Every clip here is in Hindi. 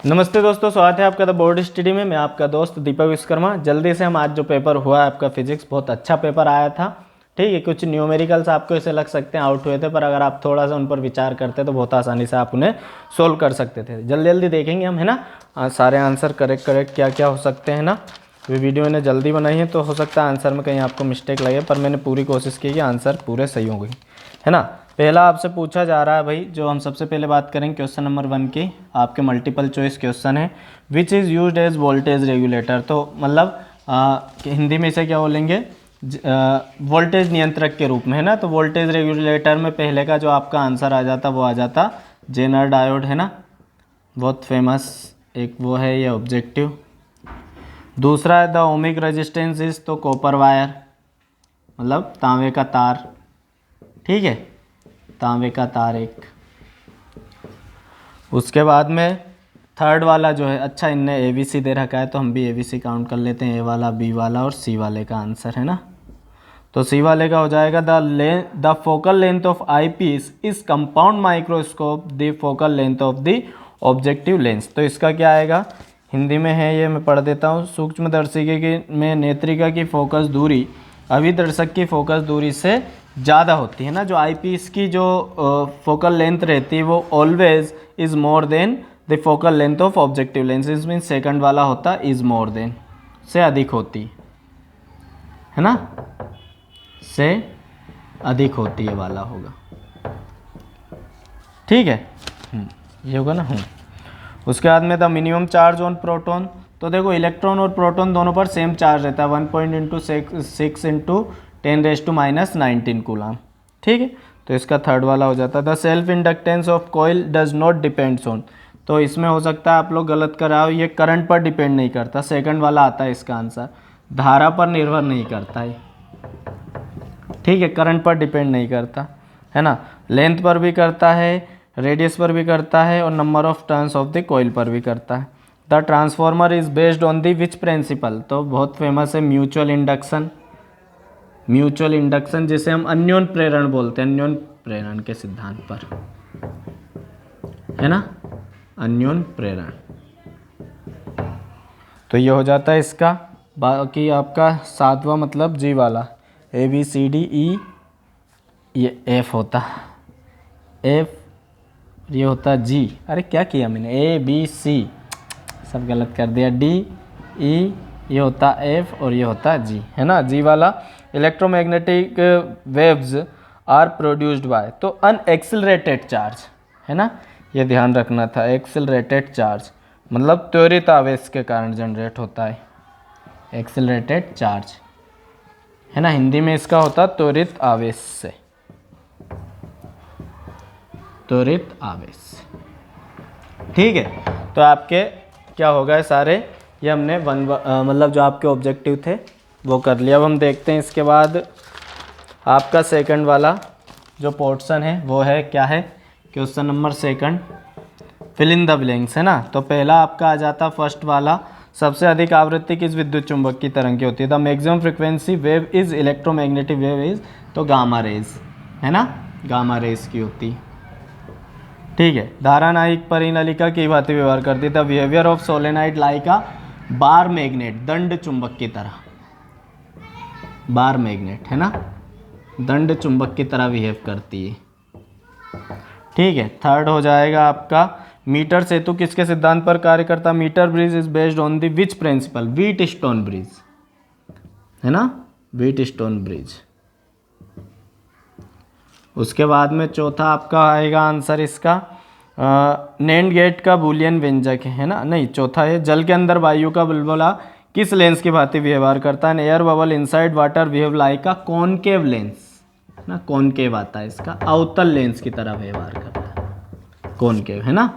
नमस्ते दोस्तों, स्वागत है आपका द बोर्ड स्टडी में। मैं आपका दोस्त दीपक विश्वकर्मा। जल्दी से हम आज जो पेपर हुआ है आपका फिजिक्स, बहुत अच्छा पेपर आया था। ठीक है, कुछ न्यूमेरिकल्स आपको ऐसे लग सकते हैं आउट हुए थे, पर अगर आप थोड़ा सा उन पर विचार करते तो बहुत आसानी से आप उन्हें सोल्व कर सकते थे। जल्दी जल्दी देखेंगे हम, है ना, सारे आंसर करेक्ट क्या क्या हो सकते हैं ना। वीडियो मैंने जल्दी बनाई है तो हो सकता है आंसर में कहीं आपको मिस्टेक लगे, पर मैंने पूरी कोशिश की कि आंसर पूरे सही हो गई, है ना। पहला आपसे पूछा जा रहा है भाई, जो हम सबसे पहले बात करेंगे क्वेश्चन नंबर 1 की। आपके मल्टीपल चॉइस क्वेश्चन है, which is used as voltage regulator. तो मतलब हिंदी में इसे क्या बोलेंगे, वोल्टेज नियंत्रक के रूप में, है ना। तो वोल्टेज रेगुलेटर में पहले का जो आपका आंसर आ जाता वो आ जाता जेनर डायोड, है ना, बहुत फेमस एक वो है ये ऑब्जेक्टिव। दूसरा है द ओमिक रेजिस्टेंस इज, तो कॉपर वायर मतलब तांबे का तार, ठीक है, तांबे का तार एक। उसके बाद में थर्ड वाला जो है, अच्छा इनने ABC दे रखा है तो हम भी ABC काउंट कर लेते हैं, A वाला, B वाला और C वाले का आंसर, है ना। तो C वाले का हो जाएगा the focal length of eyepiece is compound microscope the focal length of the objective lens. तो इसका क्या आएगा, हिंदी में है ये, मैं पढ़ देता हूँ। सूक्ष्मदर्शिकी की में नेत्रिका की फोकस दूरी अभिदर्शक की फोकस दूरी से ज़्यादा होती है ना। जो आई पीस की जो फोकल लेंथ रहती है वो always is more than the focal length of objective lens. इस मीन सेकंड वाला होता इज़ मोर देन, से अधिक होती है ना, से अधिक होती है वाला होगा, ठीक है। ये होगा ना। उसके बाद में the minimum charge on proton. तो देखो इलेक्ट्रॉन और प्रोटॉन दोनों पर सेम चार्ज रहता है, 1.6 इंटू 10⁻⁹ कूलम, ठीक है। तो इसका थर्ड वाला हो जाता है the self inductance of coil does not depends on. तो इसमें हो सकता है आप लोग गलत कराओ, ये करंट पर डिपेंड नहीं करता, सेकंड वाला आता है इसका आंसर। धारा पर निर्भर नहीं करता है, ठीक है, करंट पर डिपेंड नहीं करता, है ना। लेंथ पर भी करता है, रेडियस पर भी करता है और number of turns of the coil पर भी करता है। The transformer is based on the which principal. तो बहुत फेमस है म्यूचुअल इंडक्शन, म्यूचुअल इंडक्शन जिसे हम अन्योन प्रेरण बोलते हैं, अन्योन प्रेरण के सिद्धांत पर, है ना, अन्योन प्रेरण। तो ये हो जाता है इसका। बाकी आपका सातवां मतलब G वाला, ABCDE, ये F होता, F, ये होता G। अरे क्या किया मैंने, ABC सब गलत कर दिया, DE, ये होता F और ये होता G, है ना। G वाला electromagnetic waves are produced by, तो अनएक्सिलरेटेड चार्ज, है ना, ये ध्यान रखना था। एक्सिलरेटेड चार्ज मतलब त्वरित आवेश के कारण जनरेट होता है, एक्सिलरेटेड चार्ज, है ना। हिंदी में इसका होता त्वरित आवेश से, त्वरित आवेश, ठीक है। तो आपके क्या हो गए सारे, ये हमने मतलब जो आपके ऑब्जेक्टिव थे वो कर लिया। अब हम देखते हैं इसके बाद आपका सेकंड वाला जो पोर्शन है वो है क्या है, question number second, fill in the blanks, है ना। तो पहला आपका आ जाता फर्स्ट वाला, सबसे अधिक आवृत्ति किस विद्युत चुंबक की तरंग की होती है। The maximum frequency wave is electromagnetic wave is, तो गामा रेज, है ना, गामा रेज की होती, ठीक है। धारानायिक परिनलिका की भांति व्यवहार करती है। The behaviour of solenoid like a bar magnet, दंड चुंबक की तरह, बार मैग्नेट, है ना, दंड चुंबक की तरह बिहेव करती है, ठीक है। थर्ड हो जाएगा आपका मीटर सेतु किसके सिद्धांत पर कार्य करता है। Metre bridge is based on the which principle, Wheatstone bridge, है ना, व्हीट स्टोन ब्रिज। उसके बाद में चौथा आपका आएगा आंसर इसका, नैंड गेट का बूलियन व्यंजक है ना, नहीं चौथा है जल के अंदर वायु का बुलबुला किस लेंस की भांति व्यवहार करता है। Air bubble inside water behave like a concave lens, ना, कॉनकेव आता है इसका, अवतल लेंस की तरह व्यवहार करता है, कॉनकेव, है ना।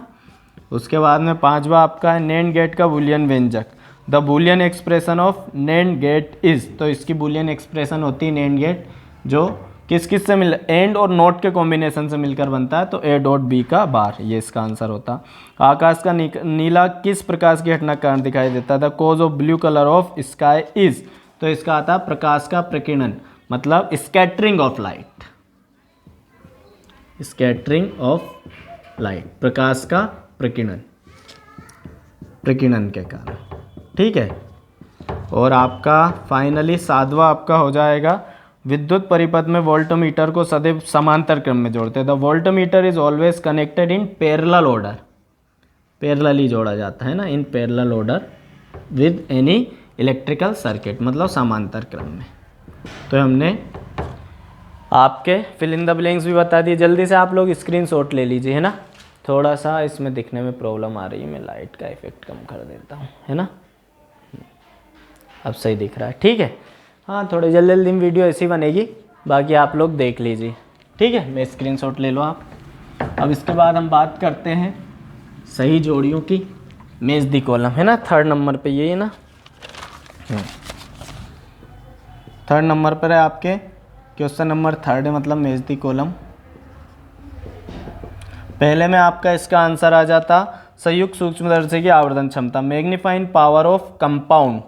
उसके बाद में पांचवा आपका है नैंड गेट का बूलियन व्यंजक, the Boolean expression of NAND gate is. तो इसकी बूलियन एक्सप्रेशन होती है नैंड गेट, जो किस किस से मिल, एंड और नोट के कॉम्बिनेशन से मिलकर बनता है, तो A डॉट B का बार, ये इसका आंसर होता। आकाश का नीला किस प्रकाश की घटना कारण दिखाई देता था। Cause of blue colour of sky is, तो इसका आता प्रकाश का प्रकीर्णन, मतलब scattering of light, scattering of light, प्रकाश का प्रकीर्णन, प्रकीर्णन के कारण। ठीक है, और आपका फाइनली 7वां आपका हो जाएगा विद्युत परिपथ में वोल्टमीटर को सदैव समांतर क्रम में जोड़ते हैं। The voltmeter is always connected in parallel order, parallelly जोड़ा जाता है ना, इन parallel order with any electrical circuit, मतलब समांतर क्रम में। तो हमने आपके फिल इन द ब्लैंक्स भी बता दिए। जल्दी से आप लोग स्क्रीनशॉट ले लीजिए, है ना। थोड़ा सा इसमें दिखने में प्रॉब्लम आ रही है, मैं लाइट का इफेक्ट कम कर देता हूँ, है ना। अब सही दिख रहा है, ठीक है। हाँ, थोड़ी जल्दी जल्दी वीडियो ऐसी बनेगी, बाकी आप लोग देख लीजिए, ठीक है। मैं स्क्रीनशॉट ले लो आप। अब इसके बाद हम बात करते हैं सही जोड़ियों की। मैच दी कॉलम, है ना, 3rd नंबर पे ये है ना। 3rd नंबर पर है आपके क्वेश्चन नंबर 3rd है, मतलब मैच दी कॉलम। पहले में आपका इसका आंसर आ जाता संयुक्त सूक्ष्मदर्शी की आवर्धन क्षमता, magnifying power of compound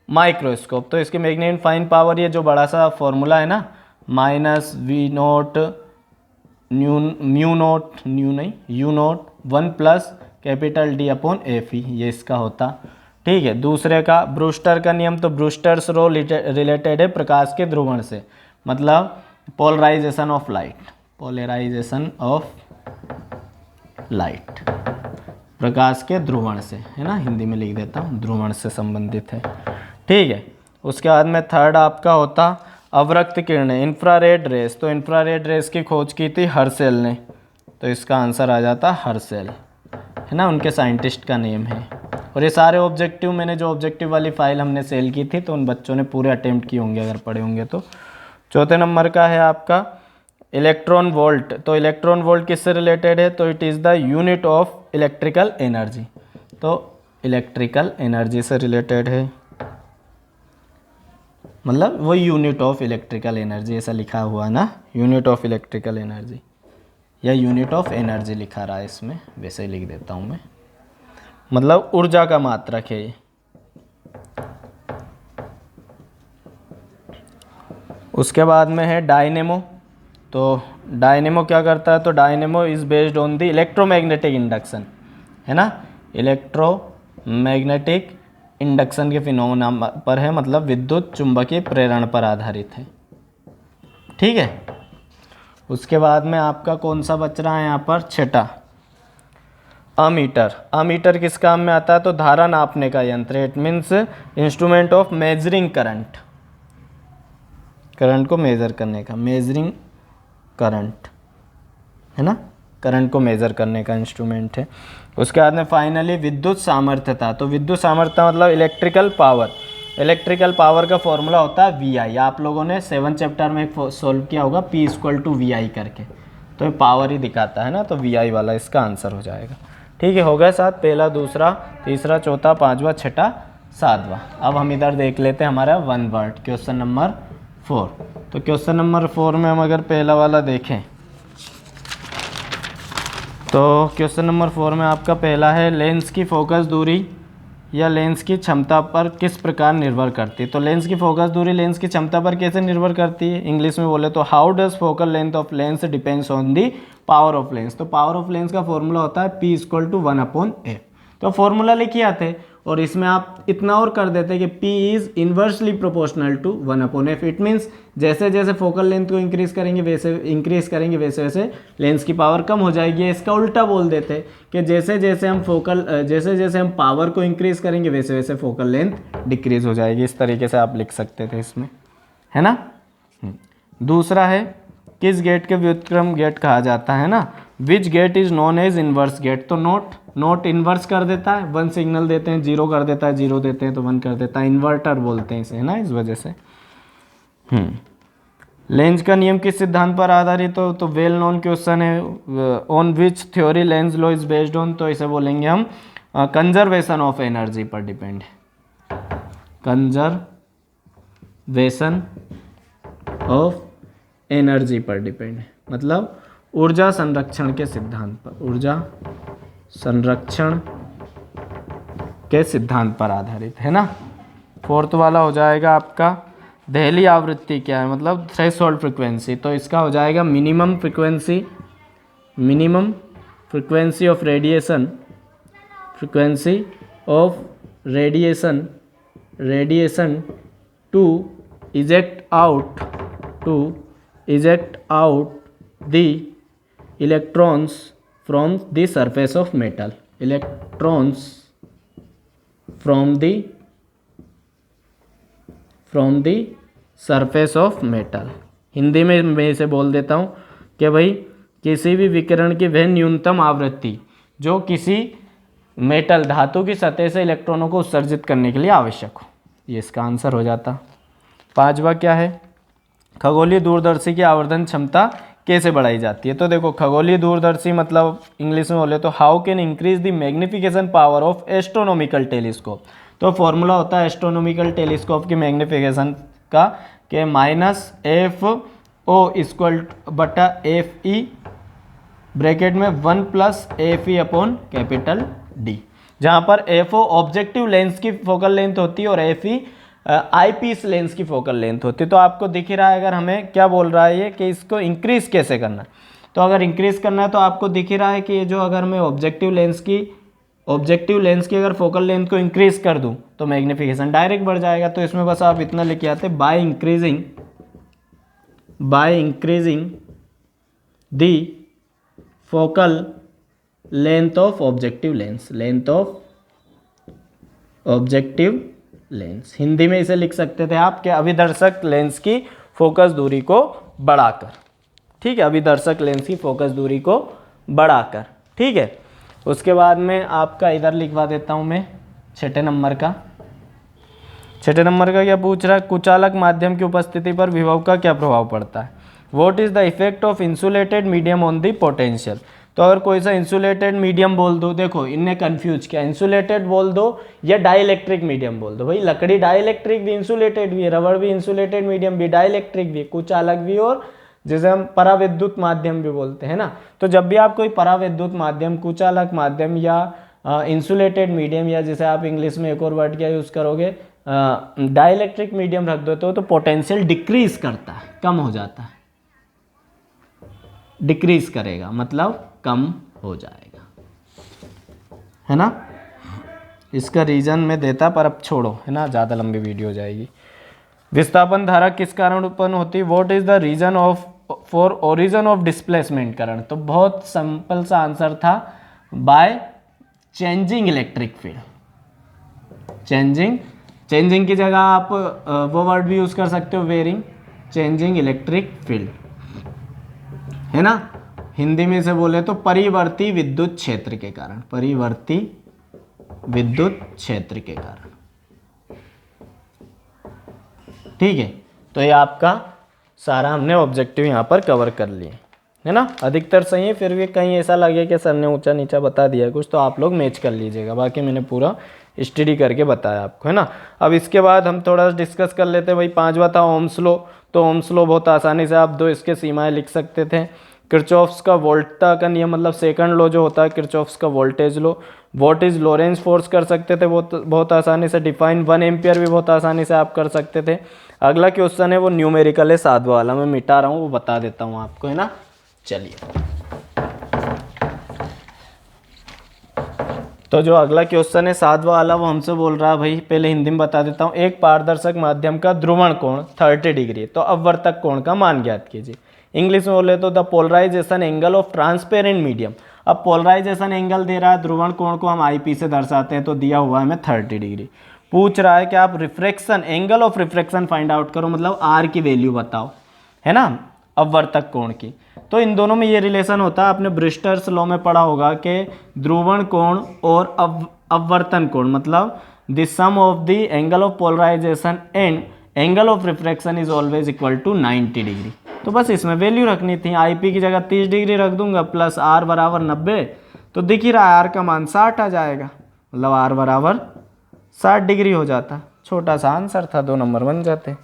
microscope. तो इसकी मैग्नीफाइंग पावर, ये जो बड़ा सा फॉर्मूला है ना, -V0 U0 1 plus capital D upon Fe, ये इसका होता। ठीक है, दूसरे का ब्रूस्टर का नियम, तो ब्रूस्टर्स रो रिलेटेड है प्रकाश के ध्रुवण से, मतलब polarisation of light, polarisation of light प्रकाश के ध्रुवण से, है ना, हिंदी में लिख देता हूँ, ध्रुवण से संबंधित है। ठीक है, उसके बाद में 3rd आपका होता अवरक्त किरणें, इंफ्रारेड रेस। तो इंफ्रारेड रेस की खोज की थी हर्सेल ने, तो इसका आंसर आ जाता हर्सेल, है ना, उनके साइंटिस्ट का नेम है। और ये सारे ऑब्जेक्टिव, मैंने जो ऑब्जेक्टिव वाली फाइल हमने सेल की थी, तो उन बच्चों ने पूरे अटेम्प्ट किए होंगे अगर पढ़े होंगे तो। 4थे नंबर का है आपका इलेक्ट्रॉन वोल्ट। तो इलेक्ट्रॉन वोल्ट किससे रिलेटेड है, तो it is the unit of electrical energy. तो इलेक्ट्रिकल एनर्जी से रिलेटेड है, मतलब वो यूनिट ऑफ इलेक्ट्रिकल एनर्जी, ऐसा लिखा हुआ ना, यूनिट ऑफ इलेक्ट्रिकल एनर्जी या यूनिट ऑफ एनर्जी लिखा रहा है इसमें, वैसे ही लिख देता हूँ मैं, मतलब ऊर्जा का मात्रक है ये। उसके बाद में है डायनेमो। तो डायनेमो क्या करता है, तो dynamo is based on the electromagnetic induction, है ना, इलेक्ट्रोमैग्नेटिक इंडक्शन के फिनोमेना पर है, मतलब विद्युत चुंबकीय प्रेरण पर आधारित है। ठीक है, उसके बाद में आपका कौन सा बच रहा है यहाँ पर, 6ठा अमीटर। अमीटर किस काम में आता है, तो धारा नापने का यंत्र, it means instrument of measuring current, current को मेजर करने का, मेजरिंग करंट, है ना, करंट को मेजर करने का इंस्ट्रूमेंट है। उसके बाद में फाइनली विद्युत सामर्थ्यता। तो विद्युत सामर्थ्यता मतलब इलेक्ट्रिकल पावर। इलेक्ट्रिकल पावर का फॉर्मूला होता है VI, आप लोगों ने 7th चैप्टर में एक सोल्व किया होगा, P = VI करके, तो ये पावर ही दिखाता है ना, तो VI वाला इसका आंसर हो जाएगा। ठीक है, हो गया 7, पहला, दूसरा, तीसरा, चौथा, 5वां, 6ठा, 7वां। अब हम इधर देख लेते हैं हमारा 1 वर्ड क्वेश्चन नंबर 4। तो क्वेश्चन नंबर 4 में हम अगर पहला वाला देखें, तो क्वेश्चन नंबर 4 में आपका पहला है लेंस की फोकस दूरी या लेंस की क्षमता पर किस प्रकार निर्भर करती है। तो लेंस की फोकस दूरी लेंस की क्षमता पर कैसे निर्भर करती है, इंग्लिश में बोले तो how does focal length of lens depends on the power of lens. तो पावर ऑफ लेंस का फॉर्मूला होता है P = 1/f। तो फॉर्मूला लिखिए आते, और इसमें आप इतना और कर देते कि P is inversely proportional to 1/f। It means जैसे जैसे फोकल लेंथ को इंक्रीज करेंगे वैसे वैसे लेंस की पावर कम हो जाएगी। इसका उल्टा बोल देते कि जैसे जैसे हम पावर को इंक्रीज करेंगे वैसे वैसे फोकल लेंथ डिक्रीज हो जाएगी। इस तरीके से आप लिख सकते थे इसमें, है ना। दूसरा है किस गेट के व्युत्क्रम गेट कहा जाता है ना, which gate is known as inverse gate. तो नोट इन्वर्स कर देता है, 1 सिग्नल देते हैं, 0 कर देता है, 0 देते हैं तो 1 कर देता है, इन्वर्टर बोलते हैं इसे, है ना, इस वजह से। लेंज का नियम किस सिद्धांत पर आधारित हो, तो वेल नोन क्वेश्चन है, on which theory Lenz law is based on. तो इसे बोलेंगे हम कंजर्वेशन ऑफ एनर्जी पर डिपेंड है, कंजर्वेशन ऑफ एनर्जी पर डिपेंड है, मतलब ऊर्जा संरक्षण के सिद्धांत पर, ऊर्जा संरक्षण के सिद्धांत पर आधारित है ना। 4th वाला हो जाएगा आपका दहली आवृत्ति क्या है, मतलब थ्रेशोल्ड फ्रीक्वेंसी। तो इसका हो जाएगा minimum frequency of radiation, frequency of radiation to eject out the electrons from the surface of metal, electrons from the surface of metal। Hindi में मैं इसे बोल देता हूँ कि भाई किसी भी विकिरण की वह न्यूनतम आवृत्ति जो किसी मेटल धातु की सतह से इलेक्ट्रॉनों को उत्सर्जित करने के लिए आवश्यक हो, ये इसका आंसर हो जाता। पांचवा क्या है, खगोलीय दूरदर्शी की आवर्धन क्षमता कैसे बढ़ाई जाती है। तो देखो खगोलीय दूरदर्शी मतलब इंग्लिश में बोले तो how can increase the magnification power of astronomical telescope. तो फॉर्मूला होता है एस्ट्रोनॉमिकल टेलीस्कोप की मैग्निफिकेशन का कि -FO/FE ब्रैकेट में 1+FE/D, जहाँ पर FO ऑब्जेक्टिव लेंस की फोकल लेंथ होती है और FE आईपीस लेंस की फोकल लेंथ होती है। तो आपको दिख ही रहा है, अगर हमें क्या बोल रहा है ये कि इसको इंक्रीज कैसे करना है। तो अगर इंक्रीज करना है तो आपको दिख ही रहा है कि ये जो अगर मैं ऑब्जेक्टिव लेंस की अगर फोकल लेंथ को इंक्रीज कर दूं तो मैग्निफिकेशन डायरेक्ट बढ़ जाएगा। तो इसमें बस आप इतना लिख के आते by increasing the focal length of objective lens. Hindi में इसे लिख सकते थे आप कि अभिदर्शक लेंस की फोकस दूरी को बढ़ाकर। ठीक है, अभिदर्शक लेंस की फोकस दूरी को बढ़ाकर। ठीक है, उसके बाद में आपका इधर लिखवा देता हूं मैं छठे नंबर का क्या पूछ रहा है, कुचालक माध्यम की उपस्थिति पर विभव का क्या प्रभाव पड़ता है। What is the effect of insulated medium on the potential. तो अगर कोई सा इंसुलेटेड मीडियम बोल दो, देखो इनने कंफ्यूज किया, इंसुलेटेड बोल दो या डाइलेक्ट्रिक मीडियम बोल दो। भाई लकड़ी डाइलेक्ट्रिक भी इंसुलेटेड भी है, रबड़ भी इंसुलेटेड मीडियम भी, डाइलेक्ट्रिक भी, कुचालक भी, और जिसे हम पराविद्युत माध्यम भी बोलते हैं ना। तो जब भी आप कोई पराविद्युत माध्यम, कुचालक माध्यम या इंसुलेटेड मीडियम, या जिसे आप इंग्लिश में एक और वर्ड क्या यूज़ करोगे डाइलेक्ट्रिक मीडियम रख दो तो पोटेंशियल डिक्रीज करता है, कम हो जाता है। डिक्रीज करेगा मतलब कम हो जाएगा, है ना। इसका रीजन मैं देता पर अब छोड़ो, है ना, ज़्यादा लंबी वीडियो हो जाएगी। विस्थापन धारा किस कारण उत्पन्न होती है। What is the reason for origin of displacement current. तो बहुत सिंपल सा आंसर था, by changing electric field. Changing की जगह आप वो वर्ड भी यूज कर सकते हो, वेरिंग, चेंजिंग इलेक्ट्रिक फील्ड, है ना। हिंदी में से बोले तो परिवर्ती विद्युत क्षेत्र के कारण, ठीक है। तो ये आपका सारा हमने ऑब्जेक्टिव यहाँ पर कवर कर लिए, है ना। अधिकतर सही है, फिर भी कहीं ऐसा लगे कि सर ने ऊंचा नीचा बता दिया कुछ, तो आप लोग मैच कर लीजिएगा। बाकी मैंने पूरा स्टडी करके बताया आपको, है ना। अब इसके बाद हम थोड़ा डिस्कस कर लेते हैं। भाई पांचवा था ओम्स लॉ। तो ओम्स लॉ बहुत आसानी से आप दो इसके सीमाएं लिख सकते थे। किरचॉफ्स का वोल्टा का नियम मतलब सेकंड लॉ जो होता है किरचॉफ्स का voltage law. What is Lorentz force कर सकते थे, वो बहुत आसानी से डिफाइन। 1 एम्पियर भी बहुत आसानी से आप कर सकते थे। अगला क्वेश्चन है वो न्यूमेरिकल है, सातवां वाला, मैं मिटा रहा हूँ, वो बता देता हूँ आपको, है ना। चलिए, तो जो अगला क्वेश्चन है सातवां वाला, वो हमसे बोल रहा है, भाई पहले हिंदी में बता देता हूँ। एक पारदर्शक माध्यम का ध्रुवण कोण 30 डिग्री, तो अपवर्तक कोण का मान ज्ञात कीजिए। इंग्लिश में बोले तो the polarisation angle of transparent medium. अब पोलराइजेशन एंगल दे रहा है, ध्रुवण कोण को हम आईपी से दर्शाते हैं, तो दिया हुआ है हमें 30 डिग्री। पूछ रहा है कि आप refraction, angle of refraction find out करो, मतलब आर की वैल्यू बताओ, है ना, अपवर्तक कोण की। तो इन दोनों में ये रिलेशन होता है, आपने ब्रिस्टर्स लॉ में पढ़ा होगा कि ध्रुवण कोण और अपवर्तन कोण मतलब the sum of the angle of polarisation and angle of refraction is always equal to 90 degree. तो बस इसमें वैल्यू रखनी थी, आईपी की जगह 30 डिग्री रख दूंगा प्लस आर बराबर 90, तो दिख ही रहा है आर का मान 60 आ जाएगा, मतलब आर बराबर 60 डिग्री हो जाता। छोटा सा आंसर था, 2 नंबर बन जाते,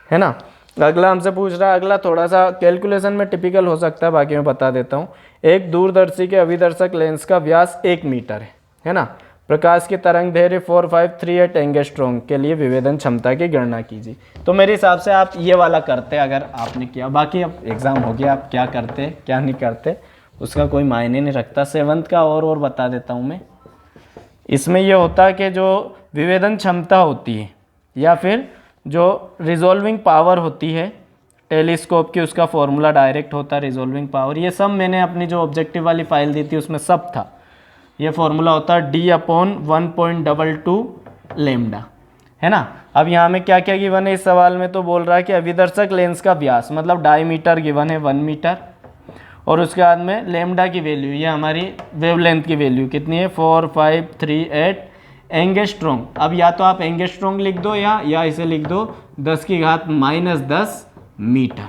है ना। अगला हमसे पूछ रहा है, अगला थोड़ा सा कैलकुलेशन में टिपिकल हो सकता है, बाकी मैं बता देता हूँ। एक दूरदर्शी के अभिदर्शक लेंस का व्यास 1 मीटर है ना। प्रकाश की तरंग दैर्घ्य 4538 एंगस्ट्रॉम के लिए विभेदन क्षमता की गणना कीजिए। तो मेरे हिसाब से आप ये वाला करते अगर आपने किया, बाकी अब एग्जाम हो गया, आप क्या करते क्या नहीं करते उसका कोई मायने नहीं रखता। 7th का और बता देता हूँ मैं। इसमें ये होता है कि जो विभेदन क्षमता होती है या फिर जो रिजॉल्विंग पावर होती है टेलीस्कोप की, उसका फॉर्मूला डायरेक्ट होता है रिजॉल्विंग पावर। ये सब मैंने अपनी जो ऑब्जेक्टिव वाली फाइल दी थी उसमें सब था। ये फॉर्मूला होता है D/1.22 लैम्डा, है ना। अब यहाँ में क्या क्या गिवन है इस सवाल में, तो बोल रहा है कि अभिदर्शक लेंस का व्यास मतलब डायमीटर गिवन है 1 मीटर, और उसके बाद में लैम्डा की वैल्यू, ये हमारी वेवलेंथ की वैल्यू कितनी है 4538 एंगस्ट्रॉम। अब या तो आप एंगस्ट्रॉम लिख दो या इसे लिख दो 10⁻⁻10 मीटर,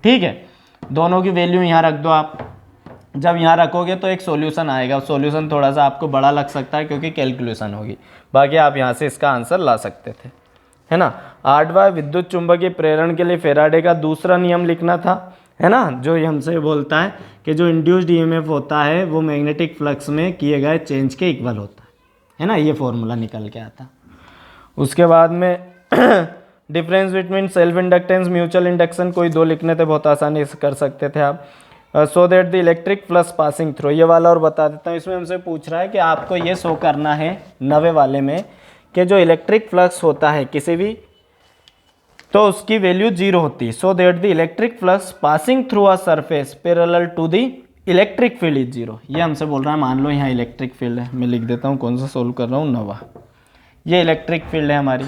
ठीक है। दोनों की वैल्यू यहाँ रख दो आप। जब यहाँ रखोगे तो एक सॉल्यूशन आएगा, सॉल्यूशन थोड़ा सा आपको बड़ा लग सकता है क्योंकि कैलकुलेशन होगी, बाकी आप यहाँ से इसका आंसर ला सकते थे, है ना। 8वां विद्युत चुंबकीय प्रेरण के लिए फेराडे का दूसरा नियम लिखना था, है ना, जो ये हमसे बोलता है कि जो इंड्यूस्ड ईएमएफ होता है वो मैग्नेटिक फ्लक्स में किए गए चेंज के इक्वल होता है ना, ये फॉर्मूला निकल के आता। उसके बाद में difference between self inductance mutual induction, कोई दो लिखने थे, बहुत आसानी से कर सकते थे आप। सो that the electric flux passing through, ये वाला और बता देता हूँ। इसमें हमसे पूछ रहा है कि आपको ये शो करना है 9वें वाले में कि जो इलेक्ट्रिक फ्लक्स होता है किसी भी, तो उसकी वैल्यू 0 होती है। So that the electric flux passing through a surface parallel to the electric field is 0। ये हमसे बोल रहा है, मान लो यहाँ इलेक्ट्रिक फील्ड है, मैं लिख देता हूँ कौन सा सोल्व कर रहा हूँ, 9वां। ये इलेक्ट्रिक फील्ड है हमारी।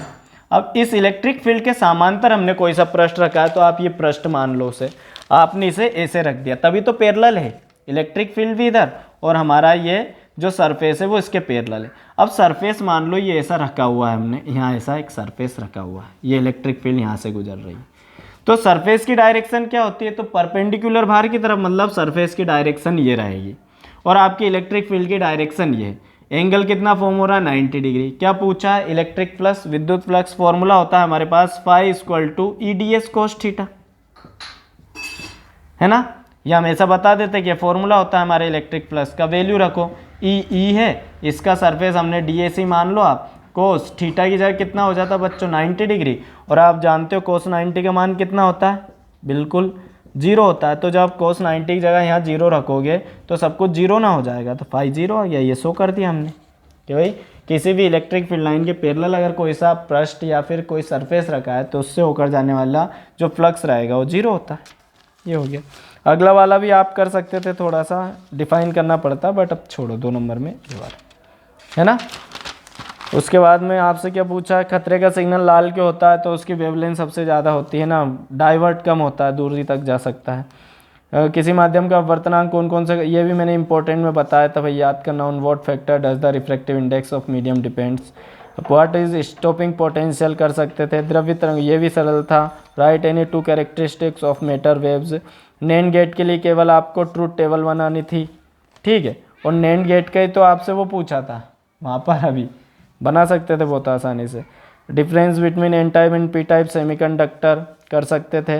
अब इस इलेक्ट्रिक फील्ड के समांतर हमने कोई सा पृष्ठ रखा है, तो आप ये पृष्ठ मान लो उसे, आपने इसे ऐसे रख दिया, तभी तो पैरेलल है, इलेक्ट्रिक फील्ड भी इधर और हमारा ये जो सरफेस है वो इसके पैरेलल है। अब सरफेस मान लो ये ऐसा रखा हुआ है हमने, यहाँ ऐसा एक सरफेस रखा हुआ है, ये इलेक्ट्रिक फील्ड यहाँ से गुजर रही है, तो सरफेस की डायरेक्शन क्या होती है, तो परपेंडिकुलर भार की तरफ, मतलब सरफेस की डायरेक्शन ये रहेगी और आपकी इलेक्ट्रिक फील्ड की डायरेक्शन ये है। एंगल कितना फॉर्म हो रहा है 90 डिग्री। क्या पूछा है, इलेक्ट्रिक फ्लक्स विद्युत फ्लक्स फॉर्मूला होता है हमारे पास phi equal to EDS cos theta, है ना। ये हम ऐसा बता देते कि फॉर्मूला होता है हमारे इलेक्ट्रिक फ्लक्स का, वैल्यू रखो E है, इसका सरफेस हमने DAC मान लो आप, कोस थीटा की जगह कितना हो जाता है बच्चों 90 डिग्री, और आप जानते हो कोस 90 का मान कितना होता है, बिल्कुल 0 होता है। तो जब आप कोस 90 की जगह यहाँ 0 रखोगे तो सब कुछ 0 ना हो जाएगा, तो फाई 0 हो गया। ये शो कर दिया हमने कि भाई किसी भी इलेक्ट्रिक फील्ड लाइन के पैरेलल अगर कोई सा पृष्ठ या फिर कोई सरफेस रखा है तो उससे होकर जाने वाला जो फ्लक्स रहेगा वो 0 होता है। ये हो गया। अगला वाला भी आप कर सकते थे, थोड़ा सा डिफाइन करना पड़ता, बट अब छोड़ो, 2 नंबर में ये वाला, है ना। उसके बाद में आपसे क्या पूछा है, खतरे का सिग्नल लाल क्यों होता है, तो उसकी वेवलेंथ सबसे ज़्यादा होती है ना, डाइवर्ट कम होता है, दूरी तक जा सकता है। किसी माध्यम का अपवर्तनांक कौन कौन से, ये भी मैंने इंपॉर्टेंट में बताया था भाई, याद करना। On what factor does the refractive index of medium depends. What is stopping potential कर सकते थे। द्रव्य तरंग, ये भी सरल था। Write any 2 characteristics of matter waves. NAND gate के लिए केवल आपको ट्रूथ टेबल बनानी थी, ठीक है, और नैंड गेट का ही तो आपसे वो पूछा था वहाँ पर, अभी बना सकते थे बहुत आसानी से। Difference between N type and P type semiconductor कर सकते थे।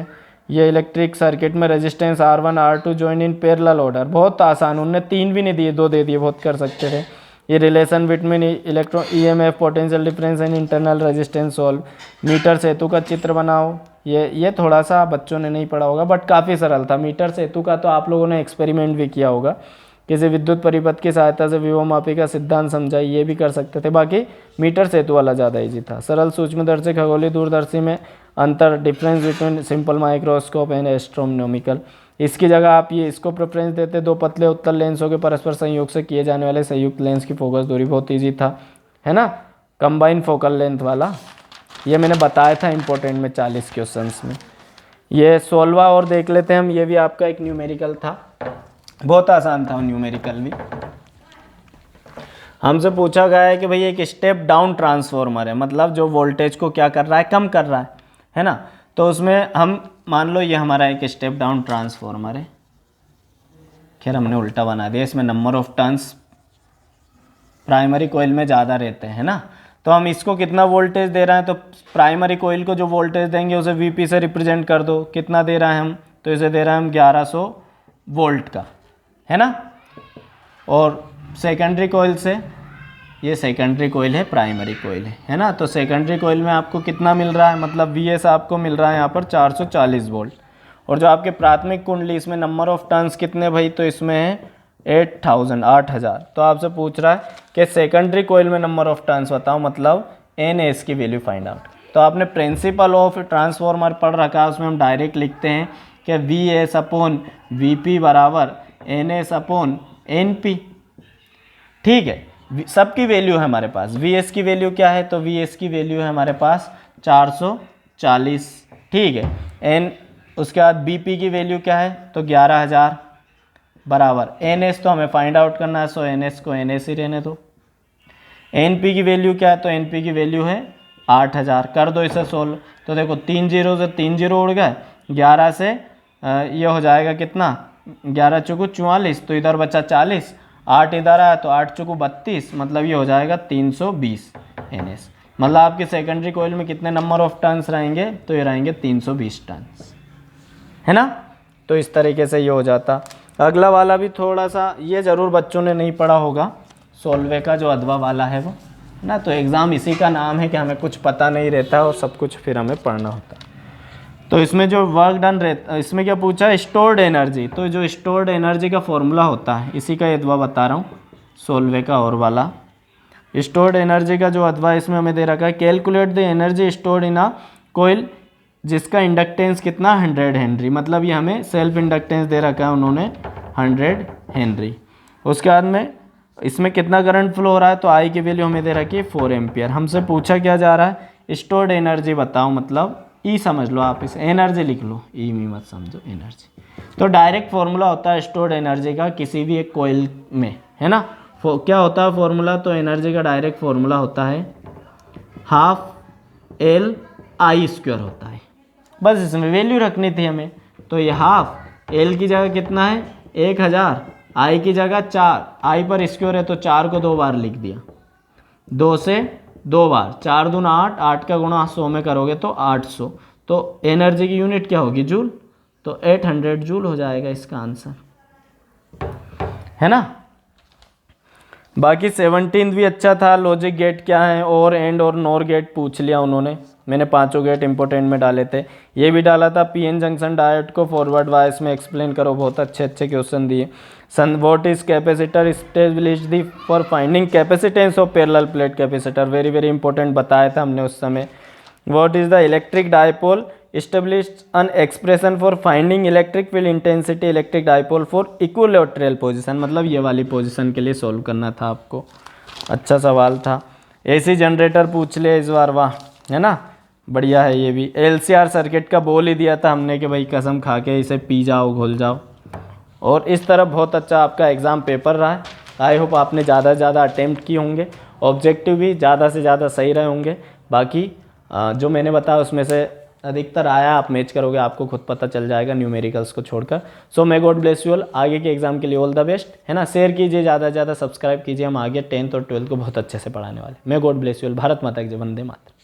ये इलेक्ट्रिक सर्किट में resistance R1 R2 join in parallel order, बहुत आसान, उनने 3 भी नहीं दिए, 2 दे दिए, बहुत कर सकते थे। ये relation between electron EMF potential difference and internal resistance solve. Metre सेतु का चित्र बनाओ, ये थोड़ा सा बच्चों ने नहीं पढ़ा होगा बट काफ़ी सरल था। मीटर सेतु का तो आप लोगों ने एक्सपेरिमेंट भी किया होगा। किसी विद्युत परिपथ की सहायता से विभवमापी का सिद्धांत समझाई, ये भी कर सकते थे। बाकी मीटर सेतु वाला ज़्यादा इजी था। सरल सूक्ष्मदर्शी खगोलीय दूरदर्शी में अंतर, difference between simple microscope and astronomical. इसकी जगह आप ये इसको प्रेफरेंस देते। 2 पतले उत्तल लेंसों के परस्पर संयोग से किए जाने वाले संयुक्त लेंस की फोकस दूरी, बहुत ईजी था, है ना, कंबाइन फोकल लेंथ वाला, ये मैंने बताया था इंपॉर्टेंट में 40 क्वेश्चंस में। ये 16वां और देख लेते हैं हम, ये भी आपका एक न्यूमेरिकल था, बहुत आसान था न्यूमेरिकल भी। हमसे पूछा गया है कि भाई एक स्टेप डाउन ट्रांसफॉर्मर है, मतलब जो वोल्टेज को क्या कर रहा है, कम कर रहा है ना। तो उसमें हम मान लो ये हमारा एक स्टेप डाउन ट्रांसफॉर्मर है, खैर हमने उल्टा बना दिया, इसमें number of turns primary coil में ज़्यादा रहते हैं ना। तो हम इसको कितना वोल्टेज दे रहे हैं, तो प्राइमरी कोइल को जो वोल्टेज देंगे उसे VP से रिप्रेजेंट कर दो। कितना दे रहे हैं हम, तो इसे दे रहे हैं हम 1100 वोल्ट का, है ना। और सेकेंडरी कोइल से, ये सेकेंडरी कोइल है, प्राइमरी कोइल है ना। तो सेकेंडरी कोइल में आपको कितना मिल रहा है, मतलब VS आपको मिल रहा है यहाँ पर 440 वोल्ट। और जो आपके प्राथमिक कुंडली, इसमें नंबर ऑफ टर्न्स कितने भाई, तो इसमें है 8000 8000। तो आपसे पूछ रहा है कि सेकेंडरी कोयल में नंबर ऑफ टर्न्स बताओ, मतलब एन एस की वैल्यू फाइंड आउट। तो आपने प्रिंसिपल ऑफ ट्रांसफॉर्मर पढ़ रखा है, उसमें हम डायरेक्ट लिखते हैं कि V S upon V P बराबर N S upon N P. ठीक है, सबकी वैल्यू है हमारे पास। वी एस की वैल्यू क्या है, तो वी एस की वैल्यू है हमारे पास 440। ठीक है, एन उसके बाद बी पी की वैल्यू क्या है, तो 11000 बराबर एन एस तो हमें फाइंड आउट करना है, सो एन एस को एन एस ही रहने दो। एन पी की वैल्यू क्या है, तो एन पी की वैल्यू है 8000। कर दो इसे सोल्व, तो देखो 3 जीरो से 3 जीरो उड़ गए, 11 से ये हो जाएगा कितना, 11 चौको 44, तो इधर बचा 40, 8 इधर आया तो 8 चौको 32, मतलब ये हो जाएगा 320 एन एस। मतलब आपके सेकेंडरी कोयल में कितने नंबर ऑफ टर्न्स रहेंगे, तो ये रहेंगे 320 टर्न्स, है ना। तो इस तरीके से ये हो जाता। अगला वाला भी थोड़ा सा ये ज़रूर बच्चों ने नहीं पढ़ा होगा, सोल्वे का जो अथवा वाला है वो ना, तो एग्ज़ाम इसी का नाम है कि हमें कुछ पता नहीं रहता और सब कुछ फिर हमें पढ़ना होता है। तो इसमें जो वर्क डन रहता, इसमें क्या पूछा है, स्टोर्ड एनर्जी। तो जो स्टोर्ड एनर्जी का फॉर्मूला होता है, इसी का अथवा बता रहा हूँ, सोल्वे का और वाला। स्टोर्ड एनर्जी का जो अथवा इसमें हमें दे रखा है, calculate the energy stored in a coil जिसका इंडक्टेंस कितना 100 हेनरी, मतलब ये हमें सेल्फ इंडक्टेंस दे रखा है उन्होंने 100 हेनरी। उसके बाद में इसमें कितना करंट फ्लो हो रहा है, तो आई की वैल्यू हमें दे रखी है 4 एम्पियर। हमसे पूछा क्या जा रहा है, स्टोर्ड एनर्जी बताओ, मतलब ई समझ लो, आप इसे एनर्जी लिख लो, ई में मत समझो एनर्जी। तो डायरेक्ट फॉर्मूला होता है स्टोर्ड एनर्जी का किसी भी एक कोयल में, है ना। क्या होता है फॉर्मूला, तो एनर्जी का डायरेक्ट फॉर्मूला होता है हाफ एल आई स्क्वायर होता है। बस इसमें वैल्यू रखनी थी हमें, तो ये हाफ एल की जगह कितना है 1000, आई की जगह 4, आई पर स्क्वायर है तो 4 को 2 बार लिख दिया, 2 से 2 बार, 4 दूना 8, 8 का गुणा 100 में करोगे तो 800। तो एनर्जी की यूनिट क्या होगी, जूल, तो 800 जूल हो जाएगा इसका आंसर, है ना। बाकी 17 भी अच्छा था। लॉजिक गेट क्या है, और एंड और नॉर गेट पूछ लिया उन्होंने, मैंने पांचों गेट इंपॉर्टेंट में डाले थे। ये भी डाला था पीएन जंक्शन डायोड को फॉरवर्ड वाइस में एक्सप्लेन करो, बहुत अच्छे अच्छे क्वेश्चन दिए। What is capacitor established the for finding capacitance of parallel plate capacitor, very very important बताया था हमने उस समय। What is the electric dipole established an expression for finding electric field intensity electric dipole for equilateral position, मतलब ये वाली पोजीशन के लिए सॉल्व करना था आपको। अच्छा सवाल था। एसी जनरेटर पूछ ले इस बार, वाह, है ना, बढ़िया है ये भी। एलसीआर सर्किट का बोल ही दिया था हमने कि भाई कसम खा के इसे पी जाओ, घोल जाओ। और इस तरह बहुत अच्छा आपका एग्ज़ाम पेपर रहा है। आई होप आपने ज़्यादा से ज़्यादा अटेम्प्ट किए होंगे, ऑब्जेक्टिव भी ज़्यादा से ज़्यादा सही रहे होंगे। बाकी जो मैंने बताया उसमें से अधिकतर आया, आप मैच करोगे, आपको खुद पता चल जाएगा न्यूमेरिकल्स को छोड़कर। So may God bless you all, आगे के एग्जाम के लिए ऑल द बेस्ट, है ना। शेयर कीजिए, ज़्यादा से ज़्यादा सब्सक्राइब कीजिए, हम आगे 10th और 12th को बहुत अच्छे से पढ़ाने वाले। मे God bless you all. Bharat माता की जय, वंदे मातरम।